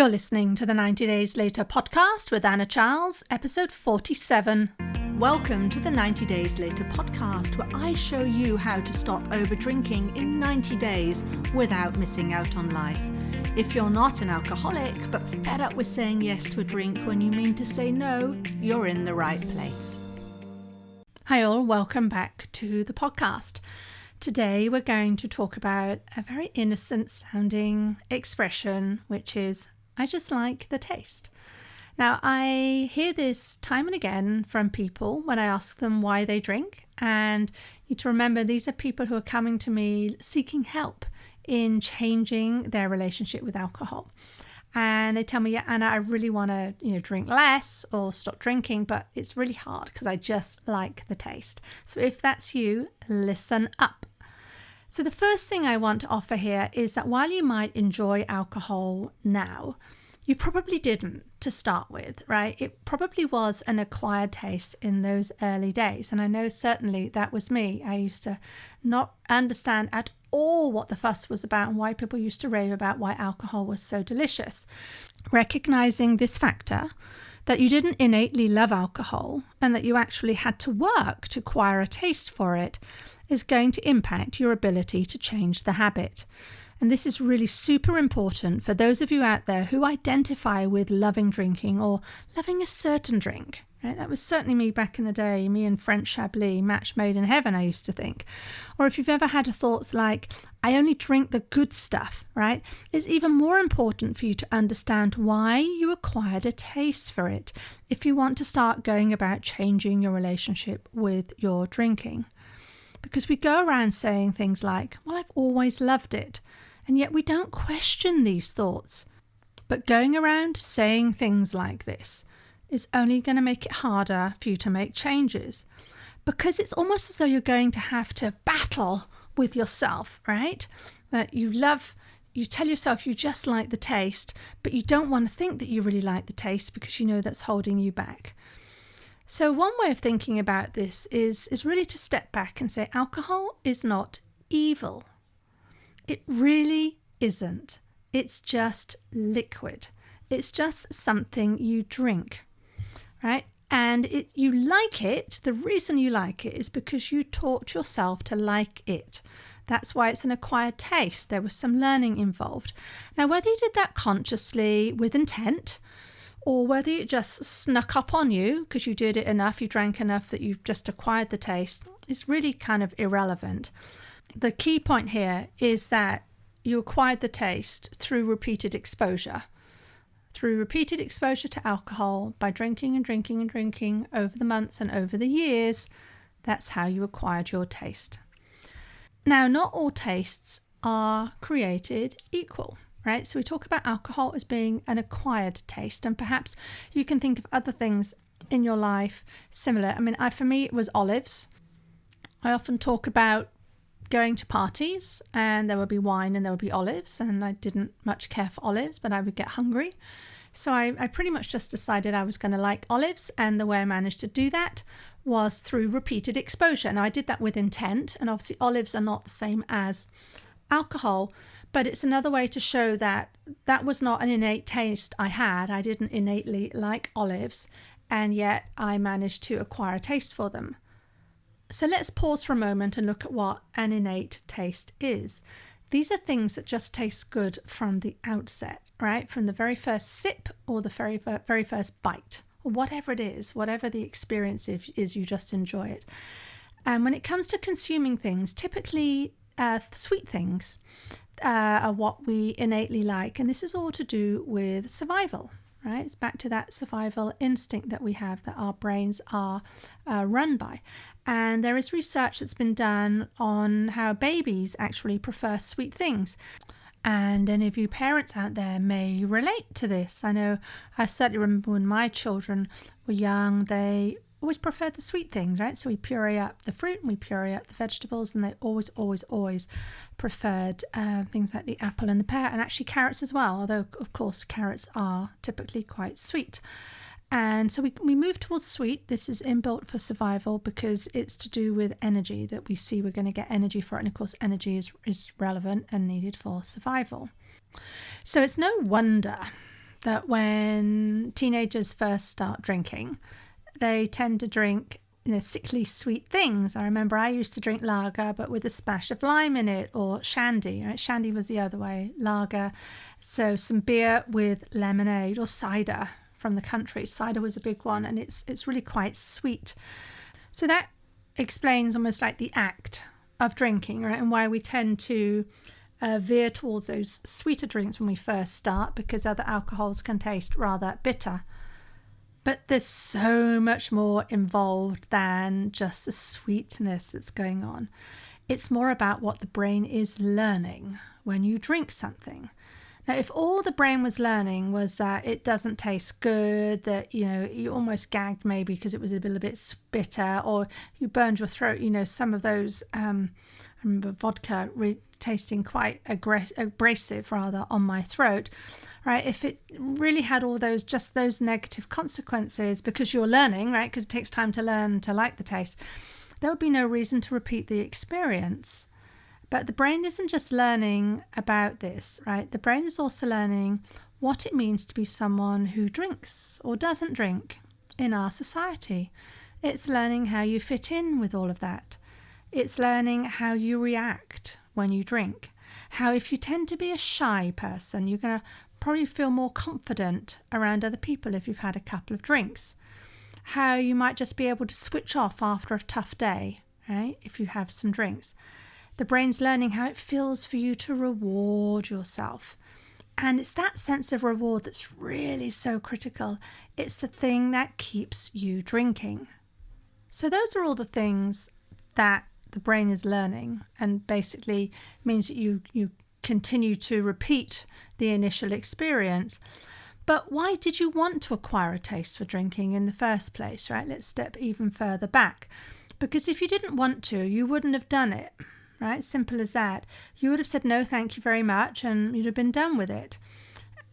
You're listening to the 90 Days Later podcast with Anna Charles, episode 47. Welcome to the 90 Days Later podcast, where I show you how to stop over drinking in 90 days without missing out on life. If you're not an alcoholic, but fed up with saying yes to a drink when you mean to say no, you're in the right place. Hi all, welcome back to the podcast. Today we're going to talk about a very innocent sounding expression, which is, I just like the taste. Now, I hear this time and again from people when I ask them why they drink. And you need to remember, these are people who are coming to me seeking help in changing their relationship with alcohol. And they tell me, yeah, Anna, I really want to, drink less or stop drinking, but it's really hard because I just like the taste. So if that's you, listen up. So the first thing I want to offer here is that while you might enjoy alcohol now, you probably didn't to start with, right? It probably was an acquired taste in those early days. And I know certainly that was me. I used to not understand at all what the fuss was about and why people used to rave about why alcohol was so delicious. Recognizing this factor, that you didn't innately love alcohol and that you actually had to work to acquire a taste for it, is going to impact your ability to change the habit. And this is really super important for those of you out there who identify with loving drinking or loving a certain drink. Right? That was certainly me back in the day, me and French Chablis, match made in heaven, I used to think. Or if you've ever had thoughts like, I only drink the good stuff, right? It's even more important for you to understand why you acquired a taste for it if you want to start going about changing your relationship with your drinking. Because we go around saying things like, well, I've always loved it. And yet we don't question these thoughts. But going around saying things like this is only going to make it harder for you to make changes. Because it's almost as though you're going to have to battle with yourself, right? That you tell yourself you just like the taste, but you don't want to think that you really like the taste because you know that's holding you back. So one way of thinking about this is really to step back and say alcohol is not evil. It really isn't. It's just liquid. It's just something you drink, right? And you like it. The reason you like it is because you taught yourself to like it. That's why it's an acquired taste. There was some learning involved. Now, whether you did that consciously with intent, or whether it just snuck up on you because you did it enough, you drank enough that you've just acquired the taste, is really kind of irrelevant. The key point here is that you acquired the taste through repeated exposure. Through repeated exposure to alcohol, by drinking and drinking and drinking over the months and over the years, that's how you acquired your taste. Now, not all tastes are created equal. Right? So we talk about alcohol as being an acquired taste, and perhaps you can think of other things in your life similar. I mean, for me, it was olives. I often talk about going to parties and there would be wine and there would be olives, and I didn't much care for olives, but I would get hungry. So I pretty much just decided I was going to like olives, and the way I managed to do that was through repeated exposure. Now, I did that with intent, and obviously olives are not the same as alcohol, but it's another way to show that that was not an innate taste I had. I didn't innately like olives, and yet I managed to acquire a taste for them. So let's pause for a moment and look at what an innate taste is. These are things that just taste good from the outset, right? From the very first sip or the very first bite, or whatever it is, whatever the experience is, you just enjoy it. And when it comes to consuming things, typically sweet things are what we innately like. And this is all to do with survival, right? It's back to that survival instinct that we have, that our brains are run by. And there is research that's been done on how babies actually prefer sweet things. And any of you parents out there may relate to this. I know I certainly remember when my children were young, they always preferred the sweet things, right? So we puree up the fruit and we puree up the vegetables, and they always preferred things like the apple and the pear, and actually carrots as well, although of course carrots are typically quite sweet. And so we move towards sweet. This is inbuilt for survival because it's to do with energy, that we see we're going to get energy for it. And of course, energy is relevant and needed for survival. So it's no wonder that when teenagers first start drinking, they tend to drink sickly sweet things. I remember I used to drink lager, but with a splash of lime in it, or shandy. Right? Shandy was the other way, lager. So some beer with lemonade, or cider from the country. Cider was a big one, and it's really quite sweet. So that explains almost like the act of drinking, right? And why we tend to veer towards those sweeter drinks when we first start, because other alcohols can taste rather bitter. But there's so much more involved than just the sweetness that's going on. It's more about what the brain is learning when you drink something. Now, if all the brain was learning was that it doesn't taste good, that, you almost gagged maybe because it was a little bit bitter, or you burned your throat, some of those, I remember vodka tasting quite abrasive rather on my throat. Right, if it really had all those negative consequences because you're learning, right, because it takes time to learn to like the taste, there would be no reason to repeat the experience. But the brain isn't just learning about this, right? The brain is also learning what it means to be someone who drinks or doesn't drink in our society. It's learning how you fit in with all of that. It's learning how you react when you drink. How if you tend to be a shy person, you're going to probably feel more confident around other people if you've had a couple of drinks. How you might just be able to switch off after a tough day, right, if you have some drinks. The brain's learning how it feels for you to reward yourself. And it's that sense of reward that's really so critical. It's the thing that keeps you drinking. So those are all the things that the brain is learning, and basically means that you continue to repeat the initial experience. But why did you want to acquire a taste for drinking in the first place, right? Let's step even further back. Because if you didn't want to, you wouldn't have done it, right? Simple as that. You would have said, no, thank you very much, and you'd have been done with it.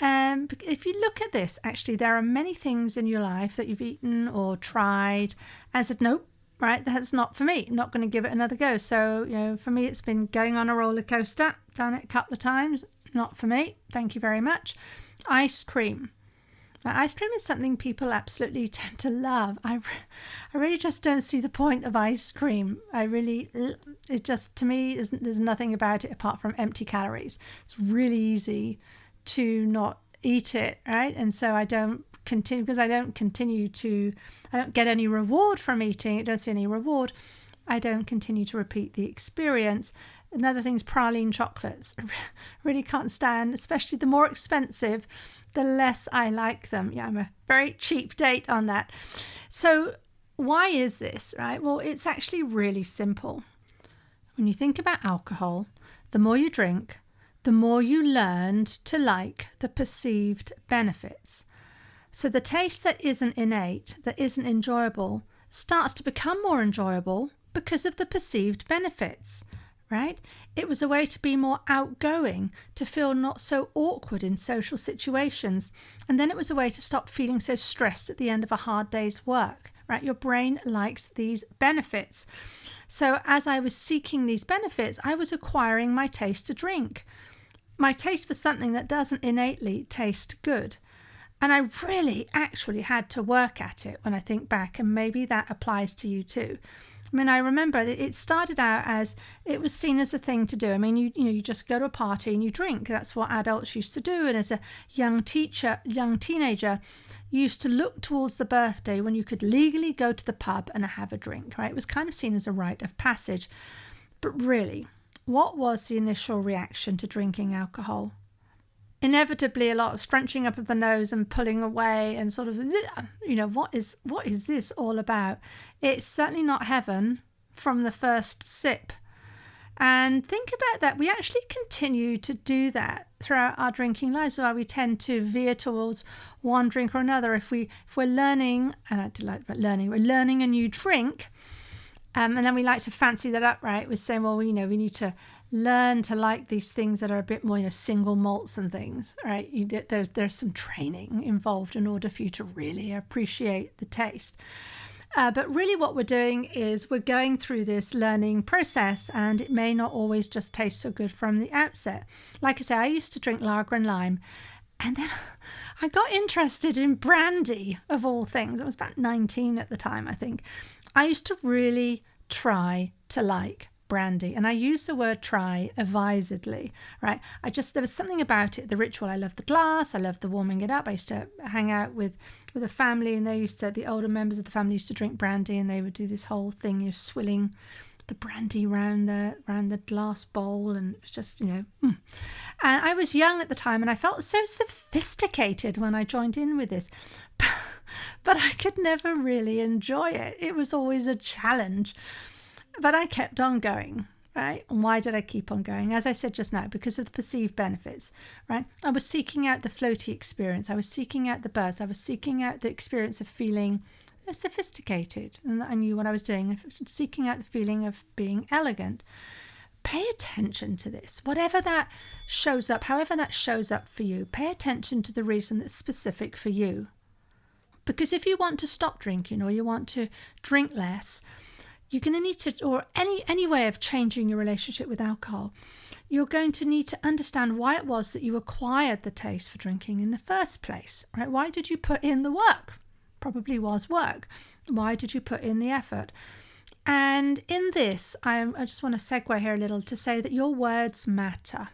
If you look at this, actually, there are many things in your life that you've eaten or tried and said, nope, right, that's not for me. I'm not going to give it another go. So, for me, it's been going on a roller coaster. Done it a couple of times. Not for me. Thank you very much. Ice cream. Now, ice cream is something people absolutely tend to love. I really just don't see the point of ice cream. It just, to me, there's nothing about it apart from empty calories. It's really easy to not eat it, right? And so I don't continue, because I don't get any reward from eating. I don't see any reward. I don't continue to repeat the experience. Another thing is praline chocolates. I really can't stand, especially the more expensive, the less I like them. Yeah, I'm a very cheap date on that. So why is this, right? Well, it's actually really simple. When you think about alcohol, the more you drink, the more you learned to like the perceived benefits. So the taste that isn't innate, that isn't enjoyable, starts to become more enjoyable because of the perceived benefits, right? It was a way to be more outgoing, to feel not so awkward in social situations. And then it was a way to stop feeling so stressed at the end of a hard day's work, right? Your brain likes these benefits. So as I was seeking these benefits, I was acquiring my taste to drink, my taste for something that doesn't innately taste good. And I really actually had to work at it when I think back, and maybe that applies to you too. I mean, I remember that it started out as it was seen as a thing to do. I mean, you just go to a party and you drink. That's what adults used to do. And as a young teenager, you used to look towards the birthday when you could legally go to the pub and have a drink, right? It was kind of seen as a rite of passage. But really, what was the initial reaction to drinking alcohol? Inevitably, a lot of scrunching up of the nose and pulling away and sort of, what is this all about? It's certainly not heaven from the first sip. And think about that. We actually continue to do that throughout our drinking lives, while we tend to veer towards one drink or another. If we're learning, and I do like about learning, we're learning a new drink, and then we like to fancy that up, right? We're saying, well, we need to learn to like these things that are a bit more, single malts and things, right? There's some training involved in order for you to really appreciate the taste. But really what we're doing is we're going through this learning process, and it may not always just taste so good from the outset. Like I say, I used to drink lager and lime, And then I got interested in brandy, of all things. I was about 19 at the time, I think. I used to really try to like brandy, and I use the word try advisedly, right? There was something about it, the ritual. I loved the glass, I loved the warming it up. I used to hang out with a family, and the older members of the family used to drink brandy, and they would do this whole thing, swilling the brandy round the glass bowl, and it was just, And I was young at the time, and I felt so sophisticated when I joined in with this. But I could never really enjoy it. It was always a challenge. But I kept on going, right? And why did I keep on going? As I said just now, because of the perceived benefits, right? I was seeking out the floaty experience. I was seeking out the buzz. I was seeking out the experience of feeling sophisticated. And I knew what I was doing, seeking out the feeling of being elegant. Pay attention to this. Whatever that shows up, however that shows up for you, pay attention to the reason that's specific for you. Because if you want to stop drinking, or you want to drink less, you're going to need to, or any way of changing your relationship with alcohol, you're going to need to understand why it was that you acquired the taste for drinking in the first place, right? Why did you put in the work? Probably was work. Why did you put in the effort? And in this, I just want to segue here a little to say that your words matter,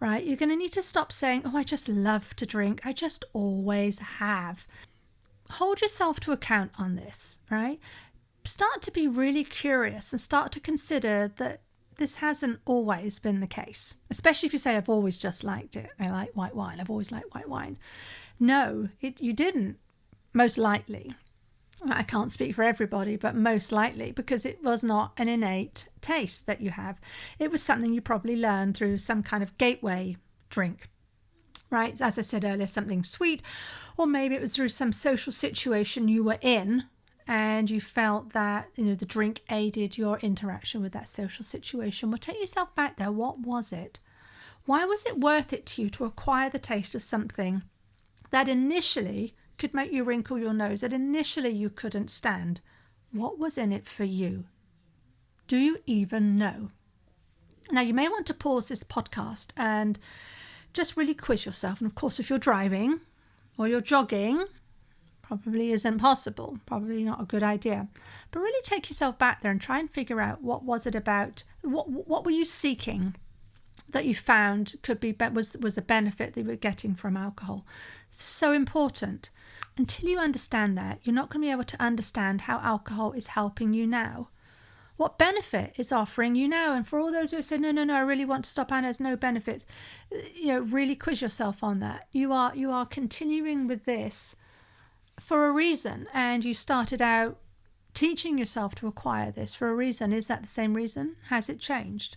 right? You're going to need to stop saying, oh, I just love to drink. I just always have. Hold yourself to account on this, right? Start to be really curious and start to consider that this hasn't always been the case, especially if you say, I've always just liked it. I like white wine. I've always liked white wine. No, you didn't, most likely. I can't speak for everybody, but most likely, because it was not an innate taste that you have. It was something you probably learned through some kind of gateway drink, right? As I said earlier, something sweet, or maybe it was through some social situation you were in, and you felt that, the drink aided your interaction with that social situation. Well, take yourself back there. What was it? Why was it worth it to you to acquire the taste of something that initially could make you wrinkle your nose, that initially you couldn't stand? What was in it for you? Do you even know? Now, you may want to pause this podcast and just really quiz yourself. And of course, if you're driving or you're jogging, probably isn't possible, probably not a good idea. But really take yourself back there and try and figure out what was it about, what were you seeking that you found was a benefit that you were getting from alcohol. So important. Until you understand that, you're not going to be able to understand how alcohol is helping you now. What benefit is offering you now? And for all those who say, no, I really want to stop, and there's no benefits, really quiz yourself on that. You are continuing with this for a reason, and you started out teaching yourself to acquire this for a reason. Is that the same reason? Has it changed?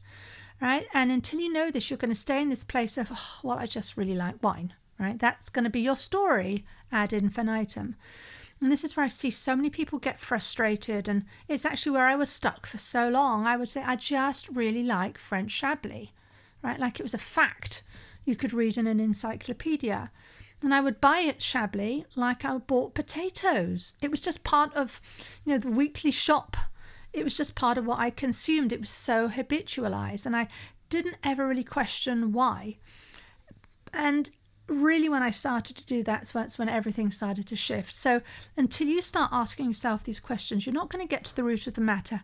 Right? And until you know this, you're going to stay in this place of, I just really like wine. Right? That's going to be your story ad infinitum. And this is where I see so many people get frustrated, and it's actually where I was stuck for so long. I would say, I just really like French Chablis, right? Like it was a fact you could read in an encyclopedia. And I would buy it Chablis like I bought potatoes. It was just part of, the weekly shop. It was just part of what I consumed. It was so habitualized, and I didn't ever really question why. And really, when I started to do that, that's when everything started to shift. So until you start asking yourself these questions, you're not going to get to the root of the matter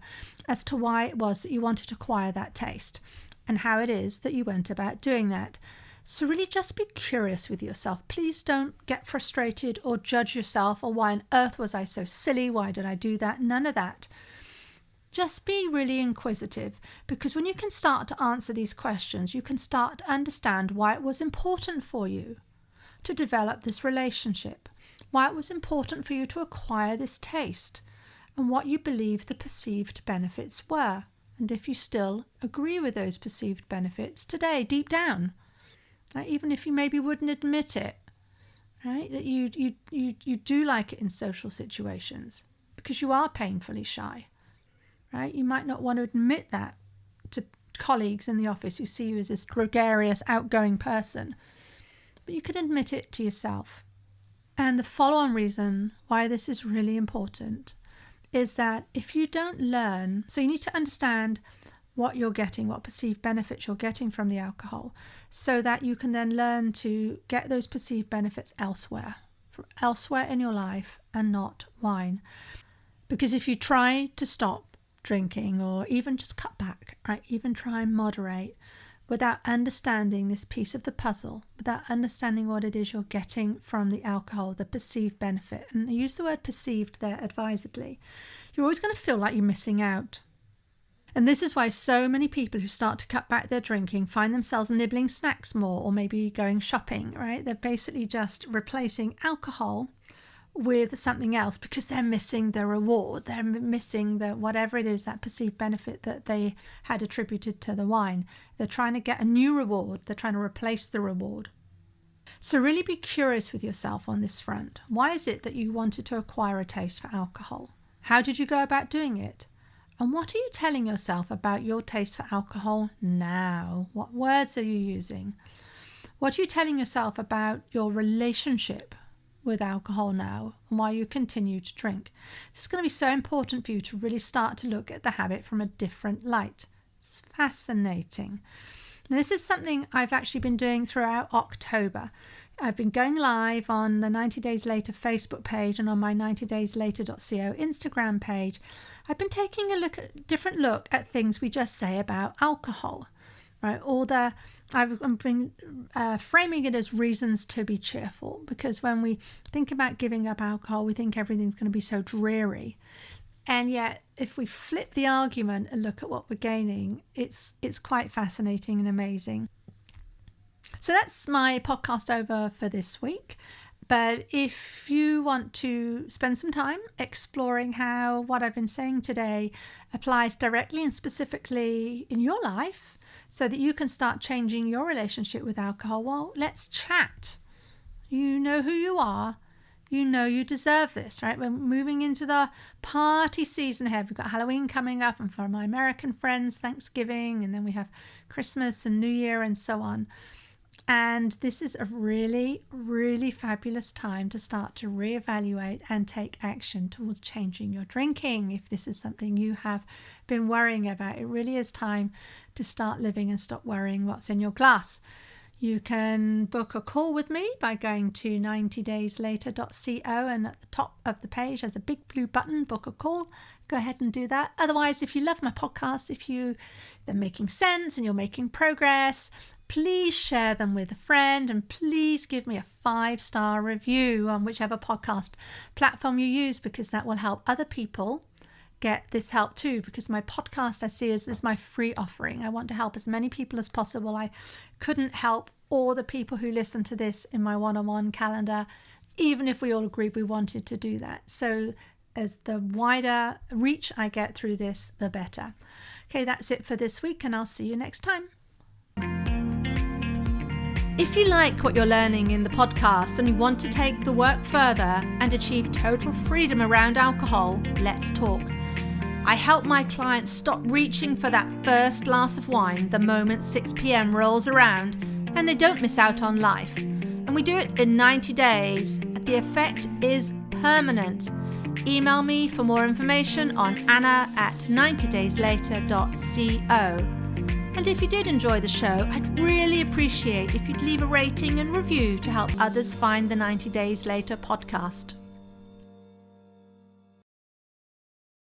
as to why it was that you wanted to acquire that taste and how it is that you went about doing that. So really just be curious with yourself. Please don't get frustrated or judge yourself, or why on earth was I so silly? Why did I do that? None of that. Just be really inquisitive, because when you can start to answer these questions, you can start to understand why it was important for you to develop this relationship, why it was important for you to acquire this taste, and what you believe the perceived benefits were, and if you still agree with those perceived benefits today, deep down. Like, even if you maybe wouldn't admit it, right? That you do like it in social situations because you are painfully shy, right? You might not want to admit that to colleagues in the office who see you as this gregarious, outgoing person, but you can admit it to yourself. And the follow-on reason why this is really important is that if you don't learn, so you need to understand what you're getting, what perceived benefits you're getting from the alcohol, so that you can then learn to get those perceived benefits elsewhere in your life and not wine. Because if you try to stop drinking or even just cut back, right, even try and moderate, without understanding this piece of the puzzle, without understanding what it is you're getting from the alcohol, the perceived benefit, and I use the word perceived there advisedly, you're always going to feel like you're missing out. And this is why so many people who start to cut back their drinking find themselves nibbling snacks more, or maybe going shopping, right? They're basically just replacing alcohol with something else because they're missing the reward. They're missing the whatever it is, that perceived benefit that they had attributed to the wine. They're trying to get a new reward. They're trying to replace the reward. So really be curious with yourself on this front. Why is it that you wanted to acquire a taste for alcohol? How did you go about doing it? And what are you telling yourself about your taste for alcohol now? What words are you using? What are you telling yourself about your relationship with alcohol now and why you continue to drink? This is going to be so important for you to really start to look at the habit from a different light. It's fascinating. Now, this is something I've actually been doing throughout October. I've been going live on the 90 Days Later Facebook page and on my 90dayslater.co Instagram page. I've been taking a different look at things we just say about alcohol, right? I've been framing it as reasons to be cheerful, because when we think about giving up alcohol, we think everything's going to be so dreary. And yet, if we flip the argument and look at what we're gaining, it's quite fascinating and amazing. So that's my podcast over for this week. But if you want to spend some time exploring how what I've been saying today applies directly and specifically in your life so that you can start changing your relationship with alcohol, well, let's chat. You know who you are. You know you deserve this, right? We're moving into the party season ahead. We've got Halloween coming up, and for my American friends, Thanksgiving, and then we have Christmas and New Year and so on. And this is a really, really fabulous time to start to reevaluate and take action towards changing your drinking. If this is something you have been worrying about, it really is time to start living and stop worrying what's in your glass. You can book a call with me by going to 90dayslater.co, and at the top of the page there's a big blue button, book a call. Go ahead and do that. Otherwise, if you love my podcast, if they're making sense and you're making progress, please share them with a friend, and please give me a 5-star review on whichever podcast platform you use, because that will help other people get this help too, because my podcast I see is my free offering. I want to help as many people as possible. I couldn't help all the people who listen to this in my one-on-one calendar, even if we all agreed we wanted to do that. So as the wider reach I get through this, the better. Okay, that's it for this week, and I'll see you next time. If you like what you're learning in the podcast and you want to take the work further and achieve total freedom around alcohol, let's talk. I help my clients stop reaching for that first glass of wine the moment 6 p.m. rolls around, and they don't miss out on life. And we do it in 90 days. The effect is permanent. Email me for more information on anna@90dayslater.co. And if you did enjoy the show, I'd really appreciate if you'd leave a rating and review to help others find the 90 Days Later podcast.